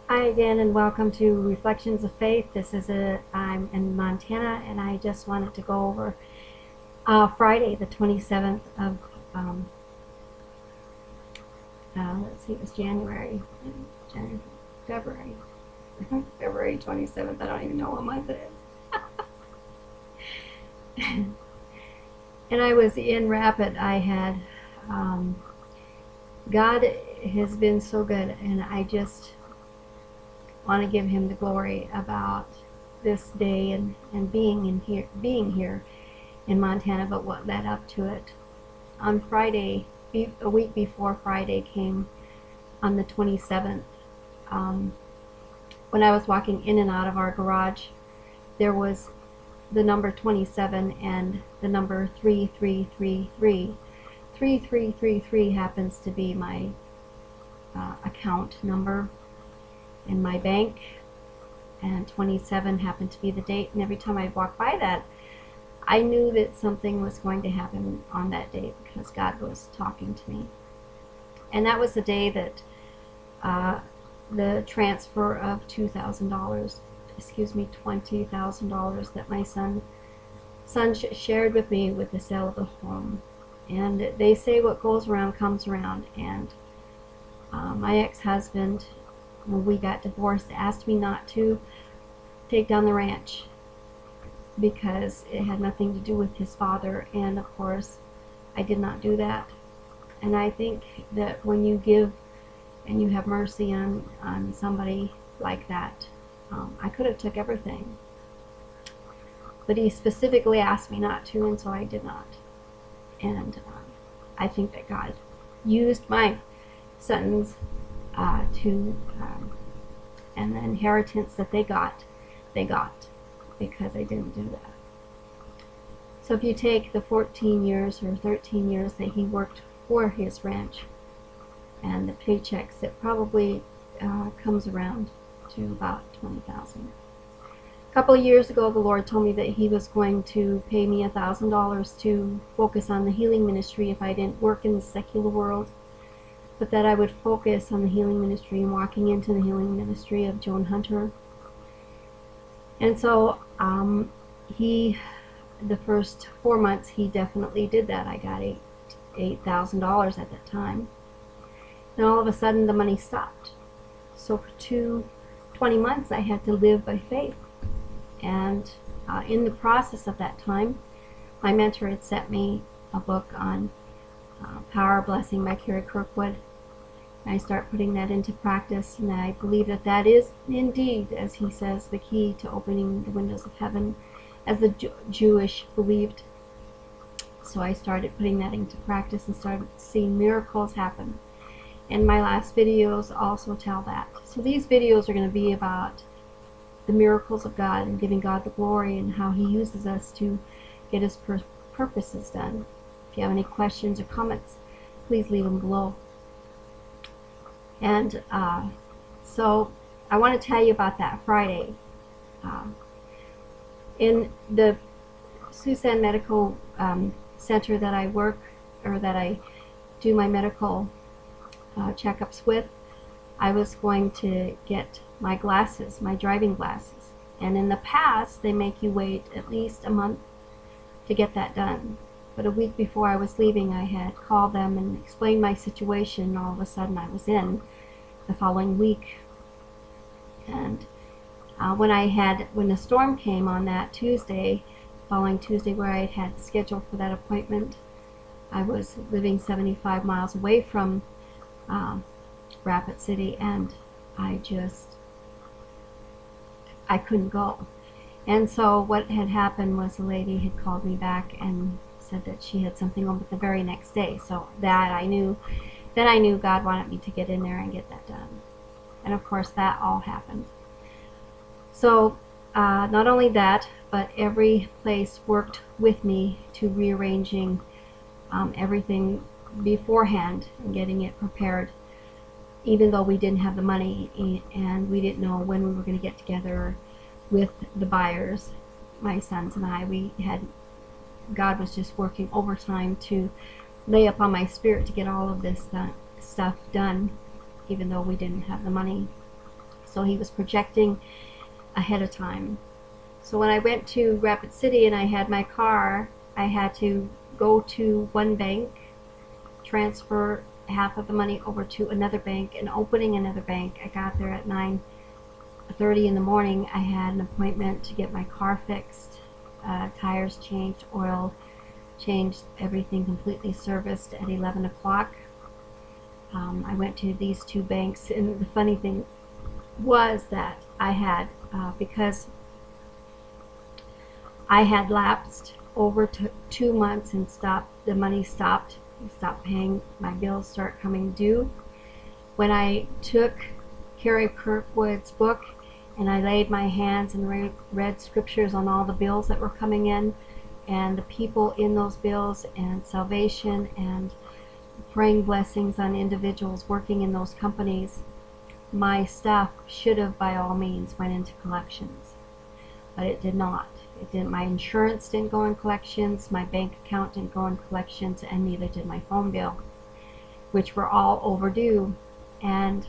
Hi again, and welcome to Reflections of Faith. I'm in Montana, and I just wanted to go over Friday, the 27th of let's see, it was February, February 27th. I don't even know what month it is. And I was in Rapid. God has been so good, and I just want to give him the glory about this day and being here in Montana, but what led up to it. On Friday, a week before Friday came, on the 27th, when I was walking in and out of our garage, there was the number 27 and the number 3333. 3333 happens to be my account number in my bank, and 27 happened to be the date. And every time I walked by that, I knew that something was going to happen on that day, because God was talking to me. And that was the day that the transfer of $20,000 that my son shared with me with the sale of the home. And they say what goes around comes around. And my ex-husband, when we got divorced, asked me not to take down the ranch because it had nothing to do with his father, and of course I did not do that. And I think that when you give and you have mercy on somebody like that, I could have took everything, but he specifically asked me not to, and so I did not. And I think that God used my sons and the inheritance that they got because I didn't do that. So if you take the 14 years or 13 years that he worked for his ranch and the paychecks, it probably comes around to about $20,000. A couple of years ago, the Lord told me that he was going to pay me $1,000 to focus on the healing ministry if I didn't work in the secular world, but that I would focus on the healing ministry and walking into the healing ministry of Joan Hunter. And so the first 4 months, he definitely did that. I got $8,000 at that time. And all of a sudden, the money stopped. So for 20 months, I had to live by faith. And in the process of that time, my mentor had sent me a book on Power Blessing by Carrie Kirkwood. I start putting that into practice, and I believe that that is indeed, as he says, the key to opening the windows of heaven, as the Jewish believed. So I started putting that into practice and started seeing miracles happen. And my last videos also tell that. So these videos are going to be about the miracles of God and giving God the glory and how he uses us to get his purposes done. If you have any questions or comments, please leave them below. And so I want to tell you about that Friday. In the Susan Medical Center that I work, or that I do my medical checkups with, I was going to get my glasses, my driving glasses. And in the past, they make you wait at least a month to get that done. But a week before I was leaving, I had called them and explained my situation. All of a sudden, I was in the following week. And when the storm came on that Tuesday, following Tuesday, where I had scheduled for that appointment, I was living 75 miles away from Rapid City, and I couldn't go. And so what had happened was a lady had called me back and said that she had something on the very next day. So that I knew God wanted me to get in there and get that done. And of course that all happened. So not only that, but every place worked with me to rearranging everything beforehand and getting it prepared, even though we didn't have the money and we didn't know when we were going to get together with the buyers. My sons and I, God was just working overtime to lay upon my spirit to get all of this stuff done, even though we didn't have the money. So he was projecting ahead of time. So when I went to Rapid City and I had my car, I had to go to one bank, transfer half of the money over to another bank, and opening another bank. I got there at 9:30 in the morning. I had an appointment to get my car fixed, tires changed, oil changed, everything completely serviced at 11 o'clock. I went to these two banks, and the funny thing was that I had, because I had lapsed over 2 months and the money stopped paying, my bills start coming due. When I took Carrie Kirkwood's book and I laid my hands and read scriptures on all the bills that were coming in and the people in those bills and salvation and praying blessings on individuals working in those companies, my stuff should have by all means went into collections, but it did not. It didn't. My insurance didn't go in collections, my bank account didn't go in collections, and neither did my phone bill, which were all overdue. And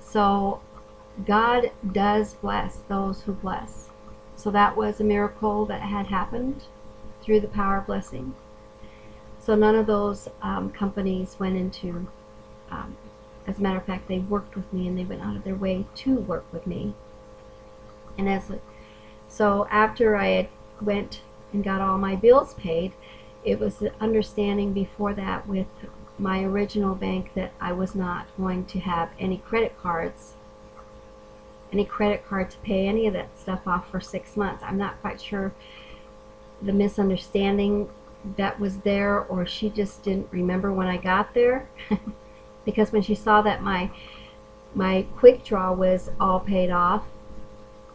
so God does bless those who bless. So that was a miracle that had happened through the power of blessing. So none of those companies went into, as a matter of fact, they worked with me and they went out of their way to work with me. And so after I had went and got all my bills paid, it was the understanding before that with my original bank that I was not going to have any credit card to pay any of that stuff off for 6 months. I'm not quite sure the misunderstanding that was there, or she just didn't remember when I got there. Because when she saw that my quick draw was all paid off,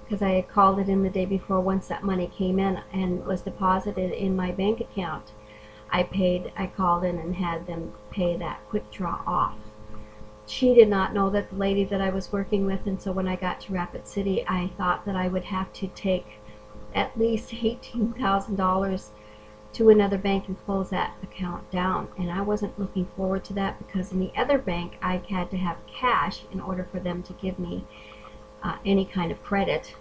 because I had called it in the day before, once that money came in and was deposited in my bank account, I called in and had them pay that quick draw off. She did not know that the lady that I was working with, and so when I got to Rapid City, I thought that I would have to take at least $18,000 to another bank and close that account down, and I wasn't looking forward to that, because in the other bank I had to have cash in order for them to give me any kind of credit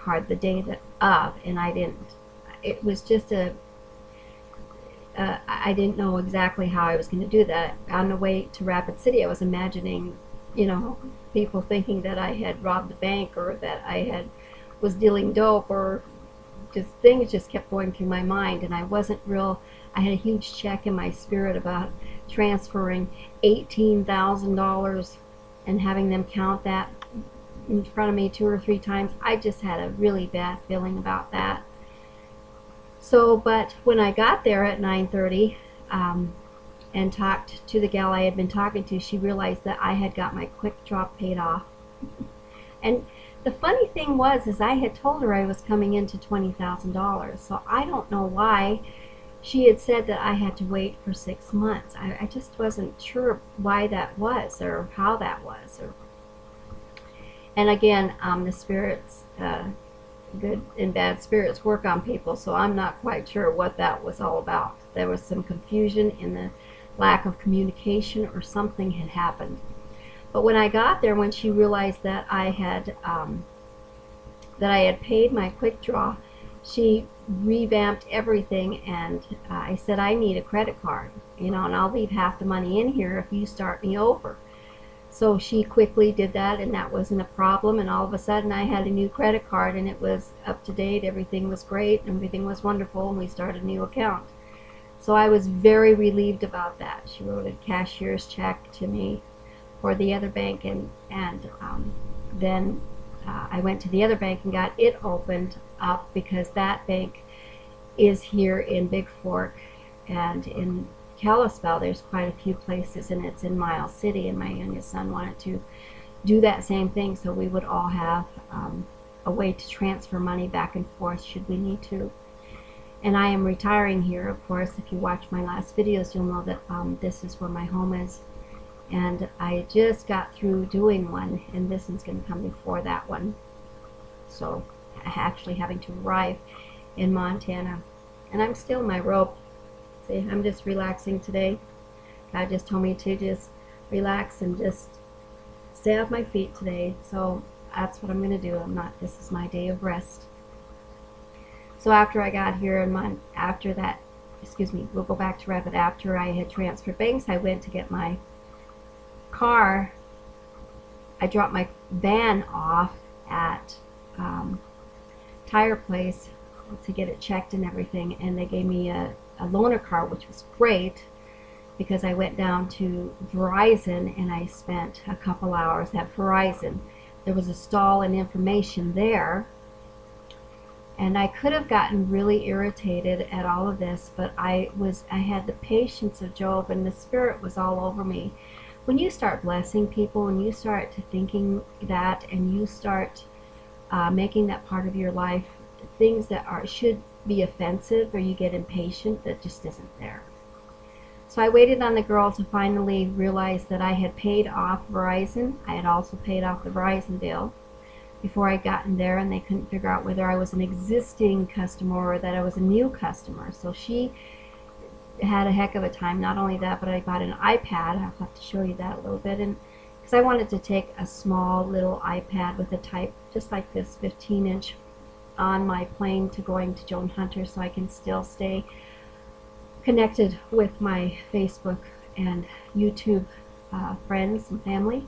card the day of, and I didn't. It was just I didn't know exactly how I was going to do that. On the way to Rapid City, I was imagining, people thinking that I had robbed the bank, or that I was dealing dope, or just things just kept going through my mind, and I had a huge check in my spirit about transferring $18,000 and having them count that in front of me 2 or 3 times. I just had a really bad feeling about that. So, but when I got there at 9:30 and talked to the gal I had been talking to, she realized that I had got my quick draw paid off. And the funny thing is I had told her I was coming into $20,000, so I don't know why she had said that I had to wait for 6 months. I just wasn't sure why that was, or how that was. And again, the spirits, good and bad spirits, work on people, so I'm not quite sure what that was all about. There was some confusion in the lack of communication, or something had happened. But when I got there, when she realized that I had paid my quick draw, she revamped everything, and I said, I need a credit card, and I'll leave half the money in here if you start me over. So she quickly did that, and that wasn't a problem, and all of a sudden I had a new credit card, and it was up to date, everything was great, everything was wonderful, and we started a new account. So I was very relieved about that. She wrote a cashier's check to me for the other bank, and then I went to the other bank and got it opened up, because that bank is here in Big Fork, and in Kalispell there's quite a few places, and it's in Miles City, and my youngest son wanted to do that same thing, so we would all have a way to transfer money back and forth should we need to. And I am retiring here, of course. If you watch my last videos, you'll know that this is where my home is. And I just got through doing one, and this one's going to come before that one. So actually having to arrive in Montana. And I'm still in my robe. See, I'm just relaxing today. God just told me to just relax and just stay off my feet today. So that's what I'm going to do. This is my day of rest. So after I got here and after that, excuse me, we'll go back to Rapid. After I had transferred banks, I went to get my car. I dropped my van off at tire place to get it checked and everything, and they gave me a loaner car, which was great because I went down to Verizon and I spent a couple hours at Verizon. There was a stall in information there, and I could have gotten really irritated at all of this, but I had the patience of Job, and the Spirit was all over me. When you start blessing people, and you start thinking that, and you start making that part of your life, things that should be offensive, or you get impatient, that just isn't there. So I waited on the girl to finally realize that I had paid off Verizon. I had also paid off the Verizon bill before I got in there, and they couldn't figure out whether I was an existing customer or that I was a new customer. So she had a heck of a time. Not only that, but I bought an iPad. I'll have to show you that a little bit, and because I wanted to take a small little iPad with a type just like this, 15-inch, on my plane to going to Joan Hunter, so I can still stay connected with my Facebook and YouTube friends and family,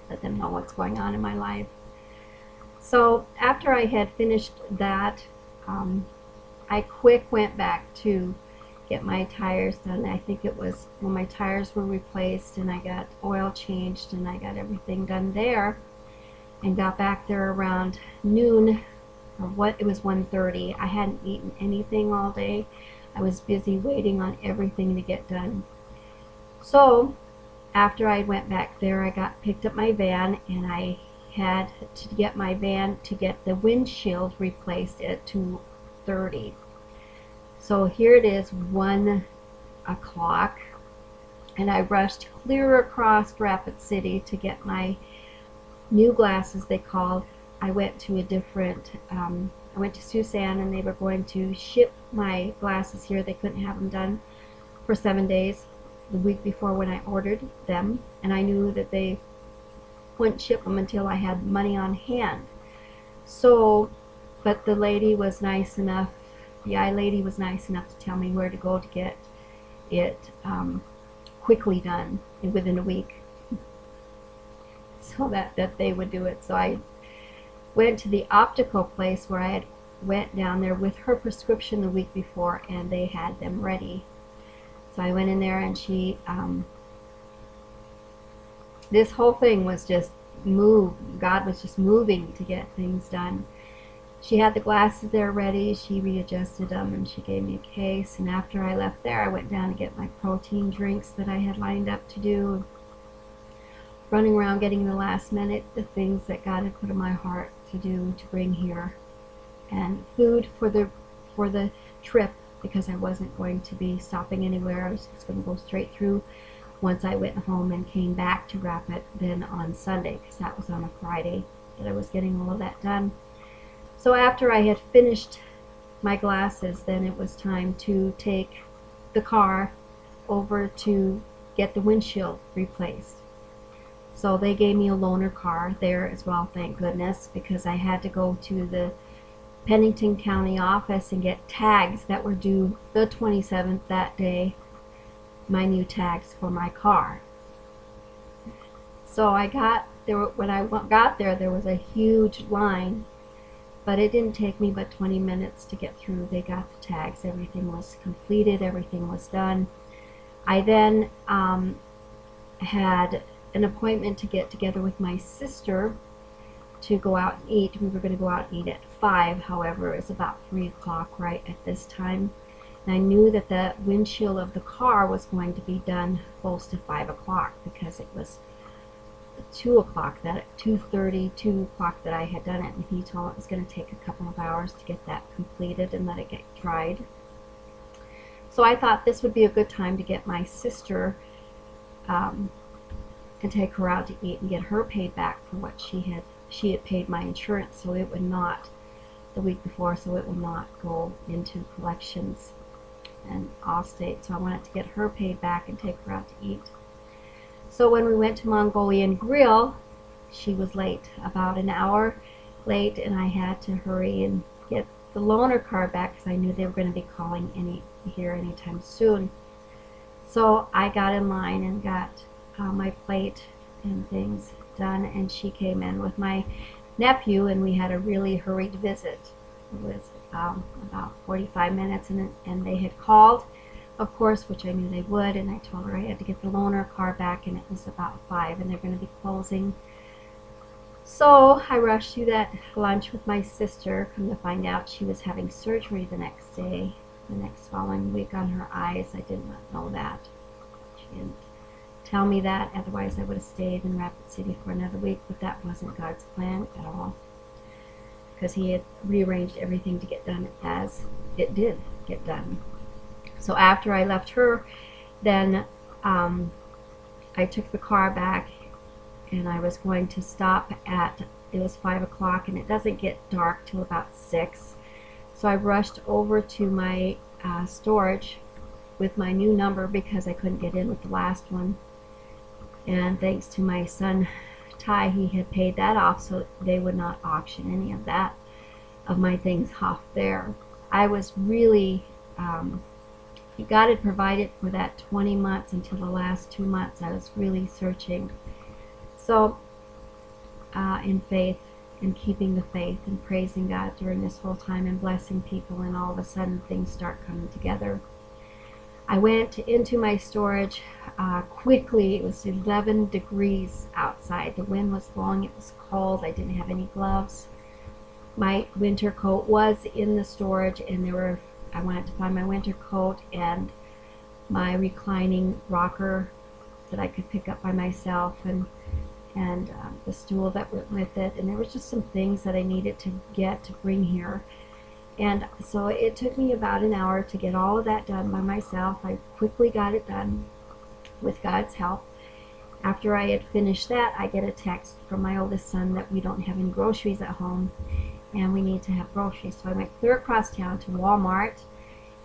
let them know what's going on in my life. So after I had finished that, I went back to get my tires done. I think it was when my tires were replaced and I got oil changed and I got everything done there, and got back there around noon, or it was 1:30. I hadn't eaten anything all day. I was busy waiting on everything to get done. So after I went back there, I picked up my van, and I had to get my van to get the windshield replaced at 2:30. So here it is, 1 o'clock, and I rushed clear across Rapid City to get my new glasses, they called. I went to a different, I went to Susan, and they were going to ship my glasses here. They couldn't have them done for 7 days, the week before when I ordered them, and I knew that they wouldn't ship them until I had money on hand. So, but the lady was nice enough, the eye lady was nice enough to tell me where to go to get it quickly done within a week, so that they would do it. So I went to the optical place where I had went down there with her prescription the week before, and they had them ready. So I went in there, and she this whole thing was just God was just moving to get things done. She had the glasses there ready, she readjusted them, and she gave me a case. And after I left there, I went down to get my protein drinks that I had lined up to do, running around getting the last minute the things that God had put in my heart to do, to bring here, and food for the trip, because I wasn't going to be stopping anywhere. I was just going to go straight through once I went home and came back to Rapid then on Sunday, because that was on a Friday that I was getting all of that done. So after I had finished my glasses, then it was time to take the car over to get the windshield replaced. So they gave me a loaner car there as well, thank goodness, because I had to go to the Pennington County office and get tags that were due the 27th that day, my new tags for my car. So I got there. When I got there, there was a huge line, but it didn't take me but 20 minutes to get through. They got the tags, everything was completed, everything was done. I then had an appointment to get together with my sister to go out and eat. We were going to go out and eat at 5, however, it was about 3 o'clock right at this time. And I knew that the windshield of the car was going to be done close to 5 o'clock, because it was 2 o'clock, that at 2:30, 2 o'clock that I had done it, and he told me it was going to take a couple of hours to get that completed and let it get dried. So I thought this would be a good time to get my sister and take her out to eat and get her paid back for what she had paid my insurance, so it would not, the week before, so it would not go into collections and Allstate. So I wanted to get her paid back and take her out to eat. So when we went to Mongolian Grill, she was late, about an hour late, and I had to hurry and get the loaner car back because I knew they were going to be calling here anytime soon. So I got in line and got my plate and things done, and she came in with my nephew, and we had a really hurried visit. It was about 45 minutes, and they had called, of course, which I knew they would, and I told her I had to get the loaner car back, and it was about 5, and they're going to be closing. So I rushed through that lunch with my sister. Come to find out, she was having surgery the next day, the next following week on her eyes. I did not know that. She didn't tell me that, otherwise I would have stayed in Rapid City for another week, but that wasn't God's plan at all, because He had rearranged everything to get done as it did get done. So after I left her, then I took the car back, and I was going to stop at, it was 5 o'clock, and it doesn't get dark till about 6. So I rushed over to my storage with my new number because I couldn't get in with the last one. And thanks to my son Ty, he had paid that off, so they would not auction any of that, of my things off there. I was really, God had provided for that 20 months until the last 2 months. I was really searching. So, in faith, and keeping the faith, and praising God during this whole time, and blessing people, and all of a sudden things start coming together. I went into my storage quickly. It was 11 degrees outside. The wind was blowing. It was cold. I didn't have any gloves. My winter coat was in the storage, and I wanted to find my winter coat and my reclining rocker that I could pick up by myself, and the stool that went with it, and there was just some things that I needed to bring here. And so it took me about an hour to get all of that done by myself. I quickly got it done with God's help. After I had finished that, I get a text from my oldest son that we don't have any groceries at home, and we need to have groceries. So I went clear across town to Walmart,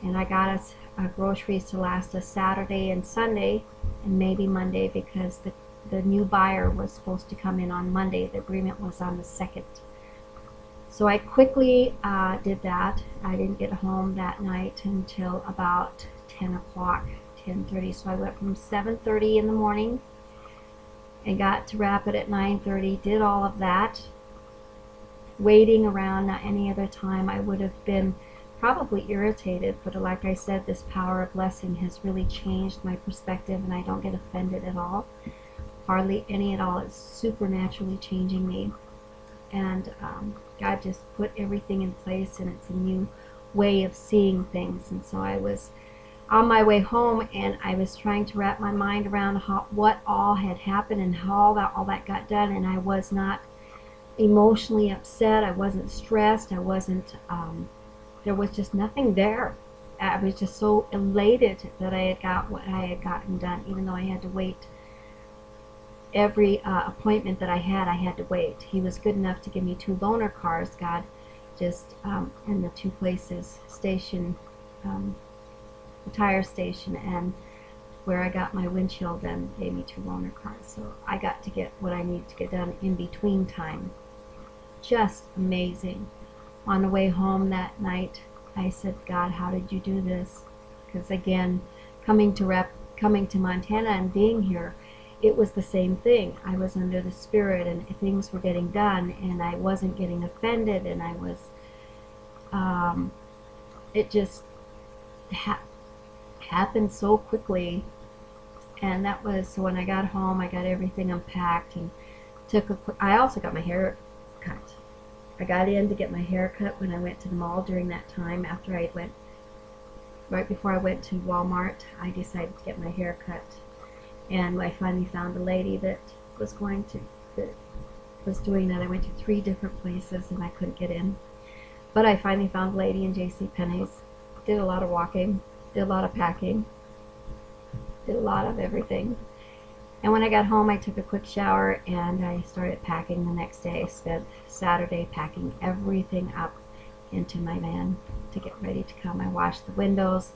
and I got us groceries to last us Saturday and Sunday, and maybe Monday, because the new buyer was supposed to come in on Monday. The agreement was on the 2nd. So I quickly did that. I didn't get home that night until about 10 o'clock, 10:30. So I went from 7:30 in the morning and got to Rapid at 9:30, did all of that. Waiting around, not any other time, I would have been probably irritated, but like I said, this power of blessing has really changed my perspective, and I don't get offended at all. Hardly any at all. It's supernaturally changing me. And God just put everything in place, and it's a new way of seeing things. And so I was on my way home, and I was trying to wrap my mind around what all had happened and how all that got done, and I was not emotionally upset. I wasn't stressed. I wasn't, there was just nothing there. I was just so elated that I had got what I had gotten done, even though I had to wait. Every appointment that I had to wait. He was good enough to give me 2 loaner cars, God, just in the 2 places, station, the tire station, and where I got my windshield done, gave me 2 loaner cars. So I got to get what I needed to get done in between time. Just amazing. On the way home that night, I said, God, how did you do this? Because again, coming to Montana and being here, it was the same thing. I was under the Spirit, and things were getting done, and I wasn't getting offended, and I was, it just happened so quickly. And that was, so when I got home, I got everything unpacked, and I also got my hair cut. I got in to get my hair cut when I went to the mall during that time. After I went, right before I went to Walmart, I decided to get my hair cut. And I finally found a lady that was doing that. I went to 3 different places, and I couldn't get in. But I finally found a lady in JCPenney's. Did a lot of walking, did a lot of packing, did a lot of everything. And when I got home, I took a quick shower, and I started packing the next day. I spent Saturday packing everything up into my van to get ready to come. I washed the windows,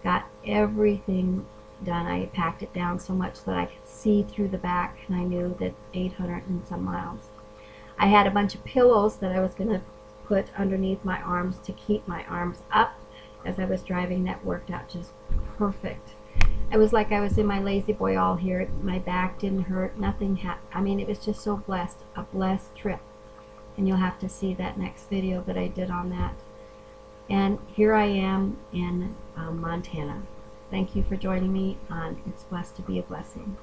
got everything done. I packed it down so much that I could see through the back, and I knew that 800 and some miles. I had a bunch of pillows that I was going to put underneath my arms to keep my arms up as I was driving. That worked out just perfect. It was like I was in my lazy boy all here. My back didn't hurt. Nothing I mean, it was just so blessed. A blessed trip. And you'll have to see that next video that I did on that. And here I am in Montana. Thank you for joining me on It's Blessed to Be a Blessing.